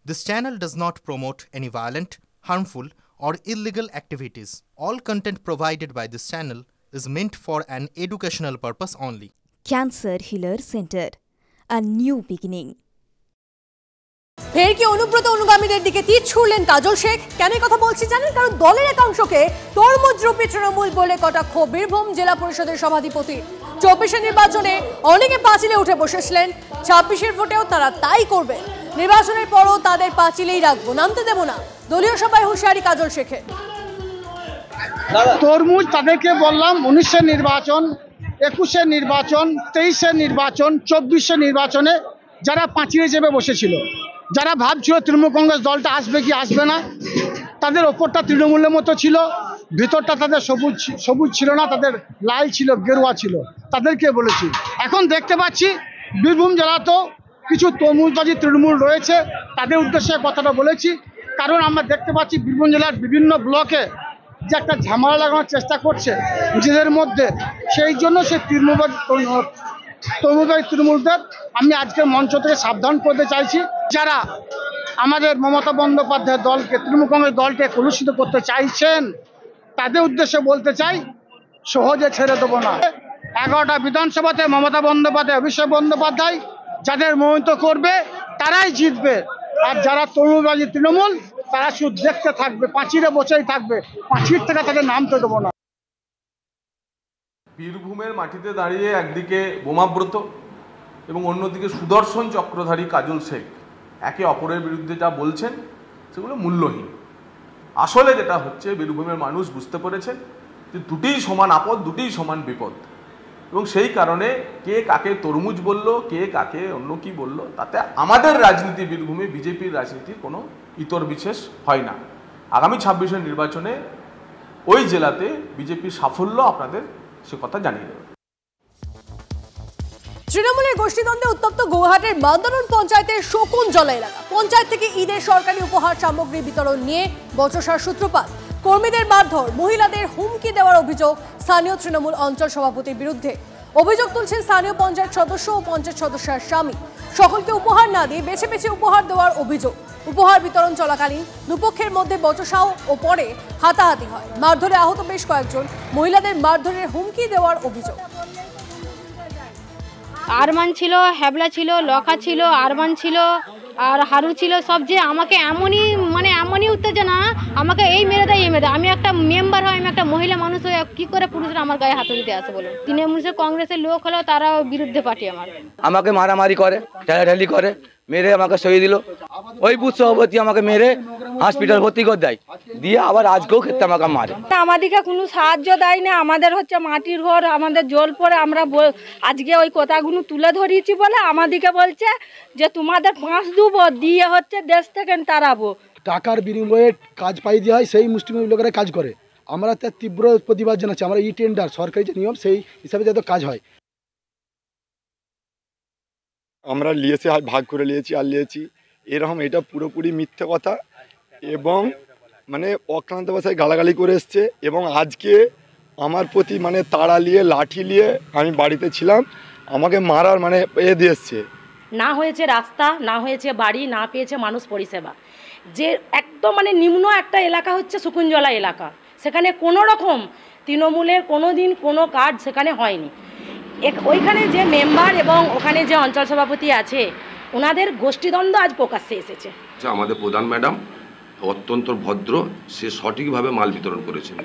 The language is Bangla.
This channel does not promote any violent, harmful, or illegal activities. All content provided by this channel is meant for an educational purpose only. Cancer Healer Center, a new beginning. ফের কি অনুব্রত অনুগামীদের দিকে তীর ছুড়লেন কাজল শেখ? কেন কথা বলছি জানেন? কারণ দলের একাংশকে তরমুজরূপী তৃণমূল বলে কটাক্ষ বীরভূম জেলা পরিষদের সভাধিপতি। 24 নির্বাচনে অনেকে পাঁচিলে উঠে বসেছিলেন, 26 ভোটেও তারা তাই করবে। নির্বাচনের পরও তাদের পাঁচিলেই রাখবো, নামতে দেব না, দলীয় সভায় হুঁশিয়ারি কাজল শেখের। তরমুজ তাদেরকে বললাম 19 নির্বাচন, 21 নির্বাচন, 23 নির্বাচন, 24 নির্বাচনে যারা পাঁচিলে চেপে বসেছিল, যারা ভাবছিল তৃণমূল কংগ্রেস দলটা আসবে কি আসবে না, তাদের ওপরটা তৃণমূলের মতো ছিল, ভিতরটা তাদের সবুজ ছিল না, তাদের লাল ছিল, গেরুয়া ছিল, তাদেরকে বলেছি। এখন দেখতে পাচ্ছি বীরভূম জেলাতেও কিছু তরমুজবাজি তৃণমূল রয়েছে, তাদের উদ্দেশ্যে কথাটা বলেছি। কারণ আমরা দেখতে পাচ্ছি বীরভূম জেলার বিভিন্ন ব্লকে যে একটা ঝামেলা লাগানোর চেষ্টা করছে নিজেদের মধ্যে, সেই জন্য সে তৃণমূলদের আমি আজকের মঞ্চ থেকে সাবধান করতে চাইছি। যারা আমাদের মমতা বন্দ্যোপাধ্যায়ের দলকে, তৃণমূল কংগ্রেস দলকে কলুষিত করতে চাইছেন, তাদের উদ্দেশ্যে বলতে চাই, সহজে ছেড়ে দেবো না। 11টা বিধানসভাতে মমতা বন্দ্যোপাধ্যায়, অভিষেক বন্দ্যোপাধ্যায় যাদের মনোনীত করবে তারাই জিতবে, আর যারা তরুণবাজি তৃণমূল তারা শুধু দেখতে থাকবে, পাঁচিলে বসেই থাকবে, পাঁচিল থেকে তাদের নামতে দেবো না। বীরভূমের মাটিতে দাঁড়িয়ে একদিকে বোমাব্রত এবং অন্যদিকে সুদর্শন চক্রধারী কাজল শেখ একে অপরের বিরুদ্ধে যা বলছেন সেগুলো মূল্যহীন। আসলে যেটা হচ্ছে, বীরভূমের মানুষ বুঝতে পেরেছেন যে দুটিই সমান আপদ, দুটিই সমান বিপদ, এবং সেই কারণে কে কাকে তরমুজ বলল, কে কাকে অন্য কি বলল, তাতে আমাদের রাজনীতি, বীরভূমে বিজেপির রাজনীতির কোনো ইতর বিশেষ হয় না। আগামী 26 নির্বাচনে ওই জেলাতে বিজেপির সাফল্য আপনাদের সে কথা জানিয়ে দেবে। তৃণমূলের গোষ্ঠীদ্বন্দ্বে উত্তপ্ত গৌহাটের মান্দারণ পঞ্চায়েতের শকুনজলা এলাকা। পঞ্চায়েত থেকে ঈদের সরকারি উপহার সামগ্রী বিতরণ নিয়ে বচসার সূত্রপাত। কর্মীদের মারধর, মহিলাদের হুমকি দেওয়ার অভিযোগ স্থানীয় তৃণমূল অঞ্চল সভাপতির বিরুদ্ধে। অভিযোগ তুলছেন স্থানীয় পঞ্চায়েত সদস্য ও পঞ্চায়েত সদস্যের স্বামী। সকলকে উপহার না দিয়ে বেছে বেছে উপহার দেওয়ার অভিযোগ। উপহার বিতরণ চলাকালীন দুপক্ষের মধ্যে বচসাও ও পরে হাতাহাতি হয়। মারধরে আহত বেশ কয়েকজন। মহিলাদের মারধরের হুমকি দেওয়ার অভিযোগ। আরমান ছিল, হ্যাবলা ছিল, লখা ছিল, আরমান ছিল, আর হারু ছিল। সব যে আমাকে এমনই উত্তেজনা, আমাকে এই মেরে দেয়, এই মেরে দেয়। আমি একটা মেম্বার হয়, আমি একটা মহিলা মানুষ হয়ে কি করে পুরুষরা আমার গায়ে হাত দিতে আসে বলুন? তৃণমূল কংগ্রেসের লোক হলেও তারা বিরুদ্ধে পার্টি আমাকে মারামারি করে, ঠেলাঠেলি করে, মেরে আমাকে সরিয়ে দিল। ওই বুথ সভাপতি আমাকে মেরে হসপিটাল ভর্তি করে দেয়, দিয়ে আবার আজকেও ক্ষেত্রে আমাকে মারে। আমাদেরকে কোনো সাহায্য দেয় না। আমাদের হচ্ছে মাটির ঘর, আমাদের জল পরে, আমরা আজকে ওই কথাগুলো তুলে ধরিয়েছি বলে আমাদেরকে বলছে যে তোমাদের 5 দেবো, দিয়ে হচ্ছে দেশ থেকে তাড়াবো। টাকার বিনিময়ে কাজ পাই দেওয়া হয়, সেই মুষ্টিমেয় লোকেরা কাজ করে। আমরা তার তীব্র প্রতিবাদ জানাচ্ছি। আমরা টেন্ডার সরকারি যে নিয়ম, সেই হিসাবে যাতে কাজ হয়। আমরা লিয়েছি, ভাগ করে নিয়েছি এরকম, এটা পুরোপুরি মিথ্যে কথা এবং অক্লান্ত ভাষায় গালাগালি করে এসছে। এবং আজকে আমার প্রতি তাড়া নিয়ে, লাঠি নিয়ে আমি বাড়িতে ছিলাম, আমাকে মারার দিয়ে এসছে। না হয়েছে রাস্তা, না হয়েছে বাড়ি, না পেয়েছে মানুষ পরিষেবা। যে একদম নিম্ন একটা এলাকা হচ্ছে শকুনজলা এলাকা, সেখানে কোনো রকম তৃণমূলের কোনো দিন কোনো কাজ সেখানে হয়নি। ওইখানে যে মেম্বার এবং ওখানে যে অঞ্চল সভাপতি আছে, ওনাদের গোষ্ঠীদ্বন্দ্ব আজ প্রকাশ্যে এসেছে। আমাদের প্রধান ম্যাডাম অত্যন্ত ভদ্র, সে সঠিকভাবে মাল বিতরণ করেছেন।